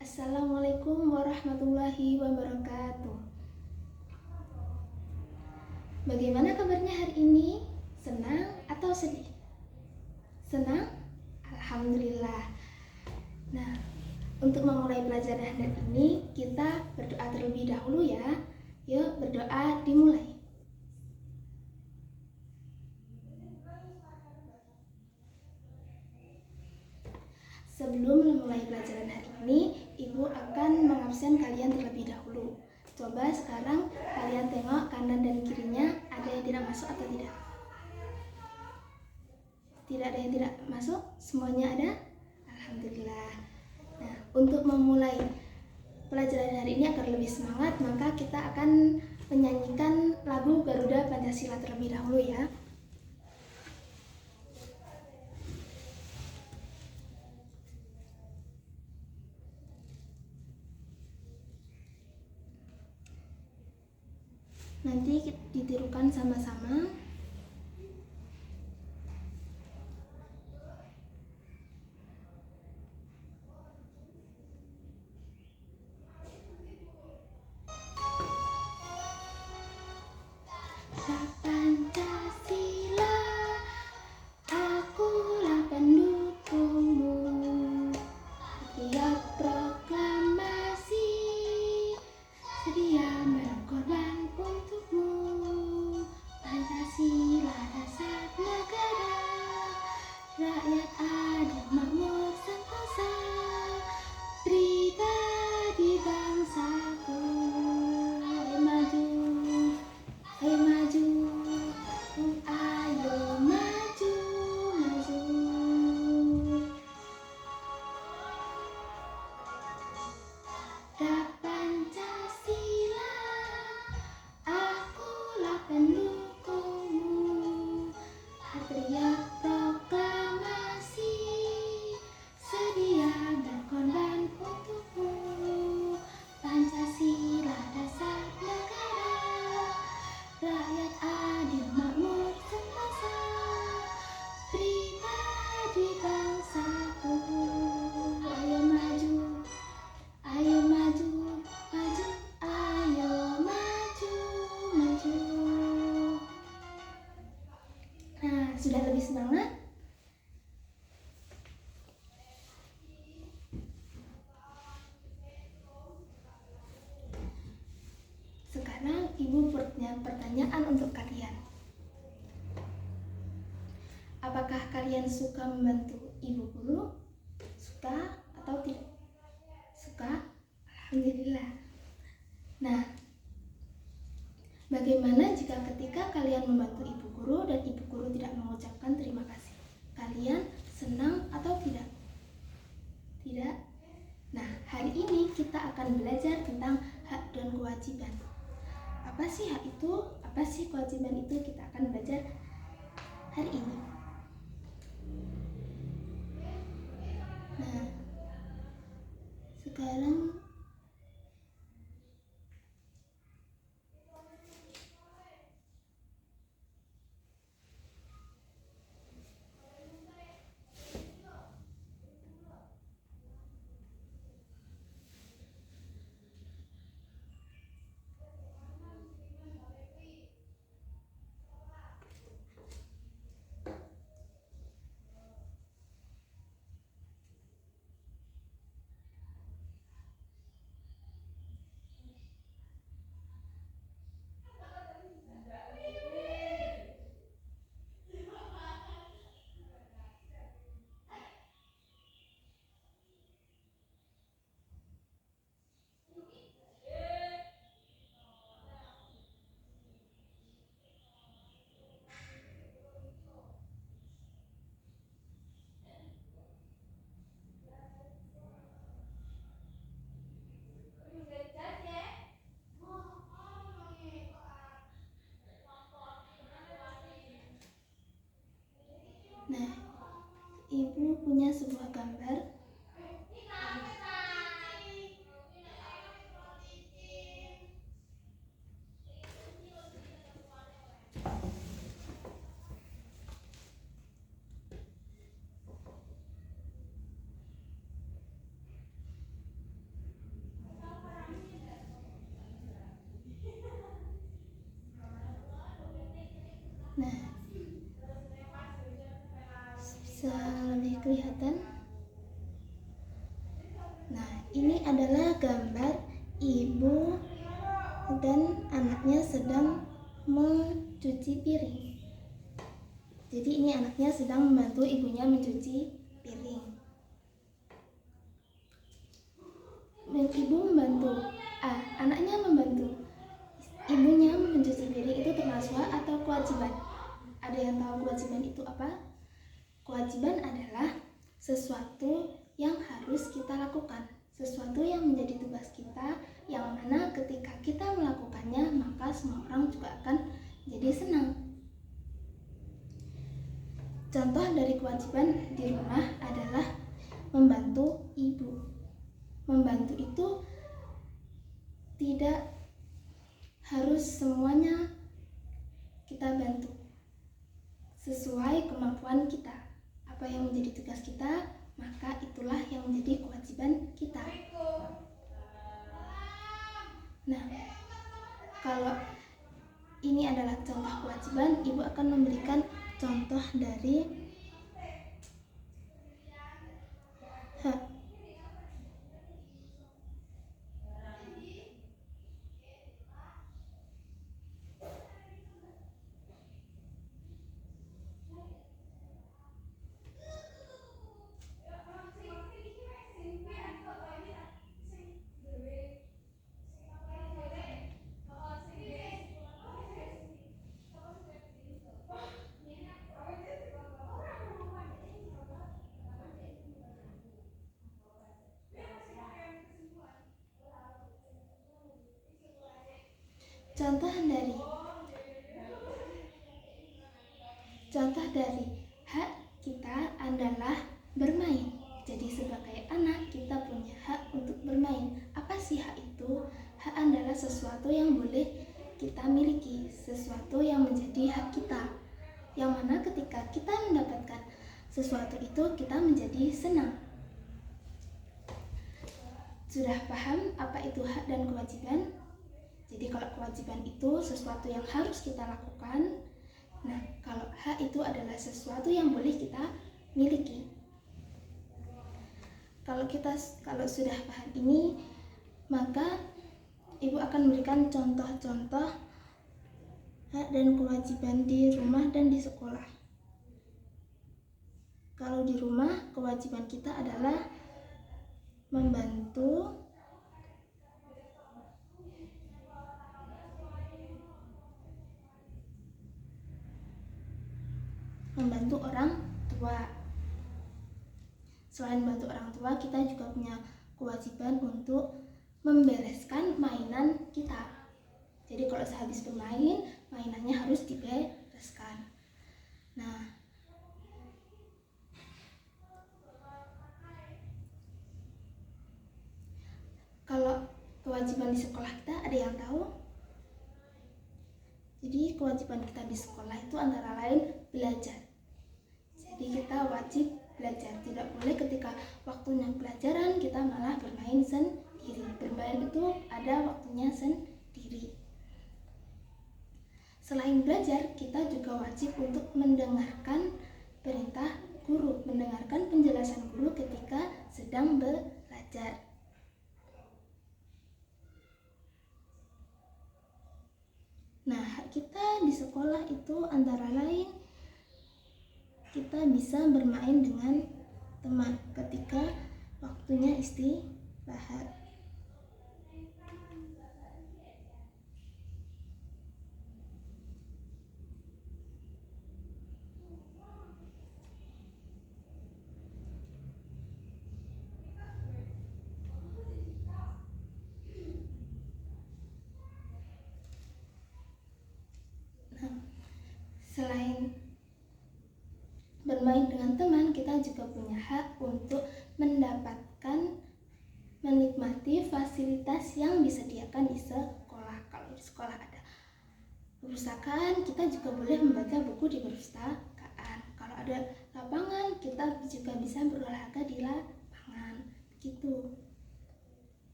Assalamualaikum warahmatullahi wabarakatuh. Bagaimana kabarnya hari ini? Senang atau sedih? Senang? Alhamdulillah. Nah, untuk memulai pelajaran hari ini, kita berdoa terlebih dahulu ya. Yuk, berdoa dimulai. Sebelum memulai pelajaran hari ini, Ibu akan mengabsen kalian terlebih dahulu. Coba sekarang kalian tengok kanan dan kirinya, ada yang tidak masuk atau tidak? Tidak ada yang tidak masuk? Semuanya ada? Alhamdulillah. Nah, untuk memulai pelajaran hari ini agar lebih semangat, maka kita akan menyanyikan lagu Garuda Pancasila terlebih dahulu ya. Nanti ditirukan sama-sama. Pancasila, akulah pendukungmu. Tiap proklamasi sedia berkorban untukmu. Pancasila dasar negara, rakyat adil makmur sentosa, pribadi bangsaku. Ayo maju, ayo maju, ayo maju, maju. Pancasila, akulah pendukungmu. Teriak proklamasi, sedia berkorban untukmu. Pancasila dasar negara, rakyat adil makmur sentosa, pribadi bangsaku. Ayo maju, ayo maju, maju, ayo maju, maju. Nah, sudah lebih semangat? Sekarang Ibu punya pertanyaan untuk kalian. Apakah kalian suka membantu Ibu guru? Suka atau tidak? Suka? Alhamdulillah. Nah, bagaimana jika ketika kalian membantu Ibu guru dan Ibu guru tidak mengucapkan terima kasih? Kalian senang atau tidak? Tidak? Nah, hari ini kita akan belajar tentang hak dan kewajiban. Apa sih hak itu? Apa sih kewajiban itu? Kita akan belajar hari ini. Nah, sekarang kelihatan? Nah, ini adalah gambar ibu dan anaknya sedang mencuci piring. Jadi ini anaknya sedang membantu ibunya mencuci piring. Ibu membantu, anaknya membantu ibunya mencuci piring, itu termasuk hak atau kewajiban? Ada yang tahu kewajiban itu apa? Kewajiban adalah sesuatu yang harus kita lakukan, sesuatu yang menjadi tugas kita, yang mana ketika kita melakukannya maka semua orang juga akan jadi senang. Contoh dari kewajiban di rumah adalah membantu ibu. Membantu itu tidak harus semuanya kita bantu, sesuai kemampuan kita. Apa yang menjadi tugas kita, maka itulah yang menjadi kewajiban kita. Nah, kalau ini adalah contoh kewajiban, ibu akan memberikan contoh dari hak. Contoh dari hak kita adalah bermain. Jadi sebagai anak kita punya hak untuk bermain. Apa sih hak itu? Hak adalah sesuatu yang boleh kita miliki, sesuatu yang menjadi hak kita, yang mana ketika kita mendapatkan sesuatu itu kita menjadi senang. Sudah paham apa itu hak dan kewajiban? Jadi kalau kewajiban itu sesuatu yang harus kita lakukan. Nah, kalau hak itu adalah sesuatu yang boleh kita miliki. Kalau sudah paham ini, maka ibu akan memberikan contoh-contoh hak dan kewajiban di rumah dan di sekolah. Kalau di rumah, kewajiban kita adalah membantu orang tua. Selain bantu orang tua, kita juga punya kewajiban untuk membereskan mainan kita. Jadi kalau sehabis bermain, mainannya harus dibereskan. Nah, kalau kewajiban di sekolah kita ada yang tahu? Jadi kewajiban kita di sekolah itu antara lain belajar. Jadi kita wajib belajar, tidak boleh ketika waktunya pelajaran kita malah bermain sendiri. Bermain itu ada waktunya sendiri. Selain belajar, kita juga wajib untuk mendengarkan perintah guru, mendengarkan penjelasan guru ketika sedang belajar. Nah, hak kita di sekolah itu antara lain kita bisa bermain dengan teman ketika waktunya istirahat. Selain bermain dengan teman, kita juga punya hak untuk menikmati fasilitas yang disediakan di sekolah. Kalau di sekolah ada perpustakaan, kita juga boleh membaca buku di perpustakaan. Kalau ada lapangan, kita juga bisa berolahraga di lapangan. Begitu.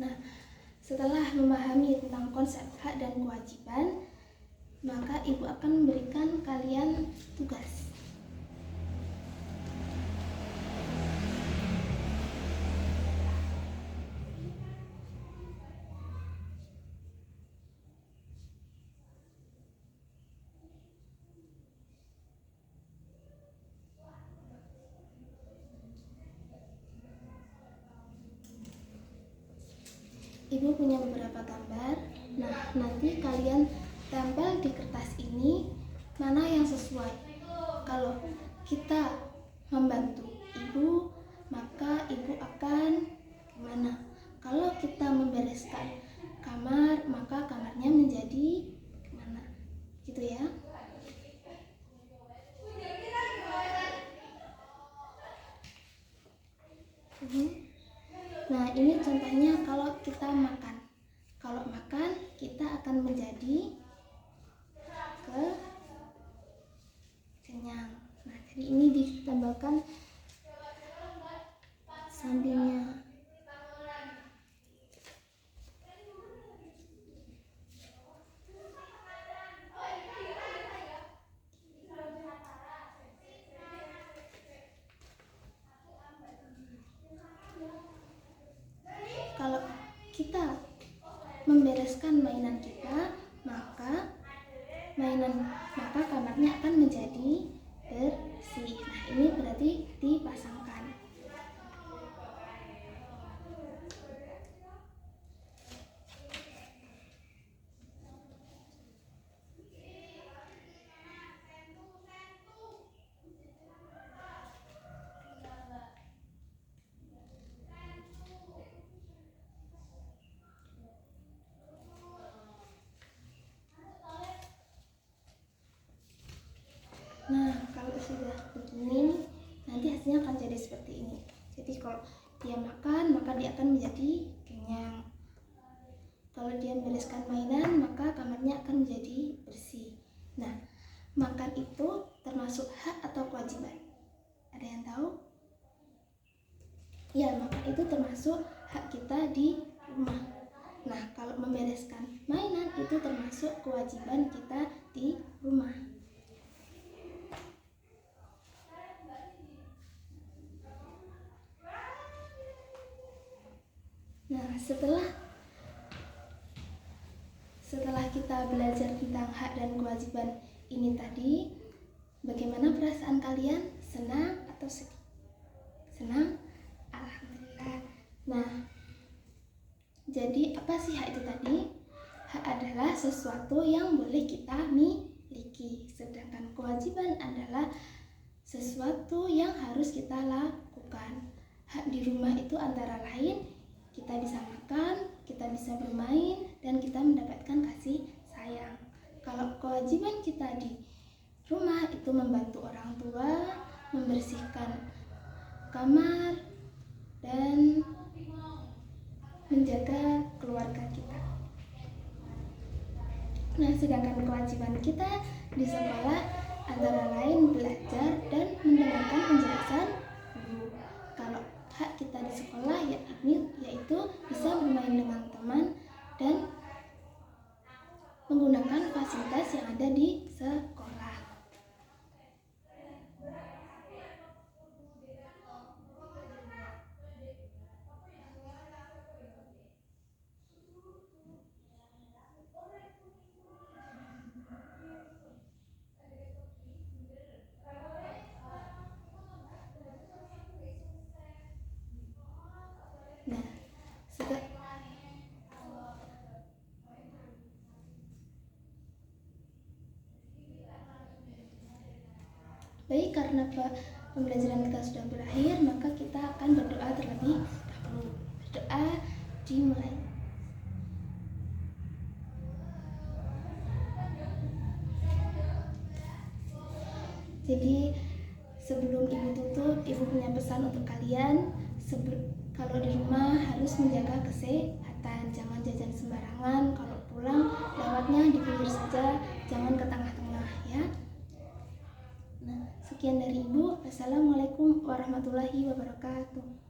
Nah, setelah memahami tentang konsep hak dan kewajiban, maka ibu akan memberikan kalian tugas. Ibu punya beberapa gambar. Nah, nanti kalian tempel di kertas ini mana yang sesuai. Kalau kita membantu ibu, maka ibu akan gimana? Kalau kita membereskan kamar, maka kamarnya menjadi gimana? Gitu ya. Nah, ini contohnya kalau kita makan. Kalau makan, kita akan menjadi kenyang. Nah, jadi ini ditambahkan sampingnya. Kalau kita membereskan mainan kita, maka kamarnya akan menjadi bersih. Nah, ini berarti dipasangkan. Nah, kalau sudah begini, nanti hasilnya akan jadi seperti ini. Jadi kalau dia makan, maka dia akan menjadi kenyang. Kalau dia membereskan mainan, maka kamarnya akan menjadi bersih. Nah, makan itu termasuk hak atau kewajiban? Ada yang tahu? Ya, makan itu termasuk hak kita di rumah. Nah, kalau membereskan mainan itu termasuk kewajiban kita di rumah. Nah, setelah kita belajar tentang hak dan kewajiban ini tadi, bagaimana perasaan kalian? Senang atau sedih? Senang? Alhamdulillah. Nah, jadi apa sih hak itu tadi? Hak adalah sesuatu yang boleh kita miliki, sedangkan kewajiban adalah sesuatu yang harus kita lakukan. Hak di rumah itu antara lain kita bisa makan, kita bisa bermain, dan kita mendapatkan kasih sayang. Kalau kewajiban kita di rumah itu membantu orang tua, membersihkan kamar, dan menjaga keluarga kita. Nah, sedangkan kewajiban kita di sekolah antara lain belajar dan mendengarkan penjelasan guru. Kalau hak kita di sekolah yaitu bisa bermain dengan teman dan menggunakan fasilitas yang ada di sekolah. Nah, baik, karena pembelajaran kita sudah berakhir, maka kita akan berdoa terlebih dahulu. Berdoa dimulai. Jadi sebelum ibu tutup, ibu punya pesan untuk kalian. Kalau di rumah harus menjaga kesehatan, jangan jajan sembarangan. Kalau pulang lewatnya di pinggir saja, jangan ke tengah-tengah ya. Nah, sekian dari ibu. Assalamualaikum warahmatullahi wabarakatuh.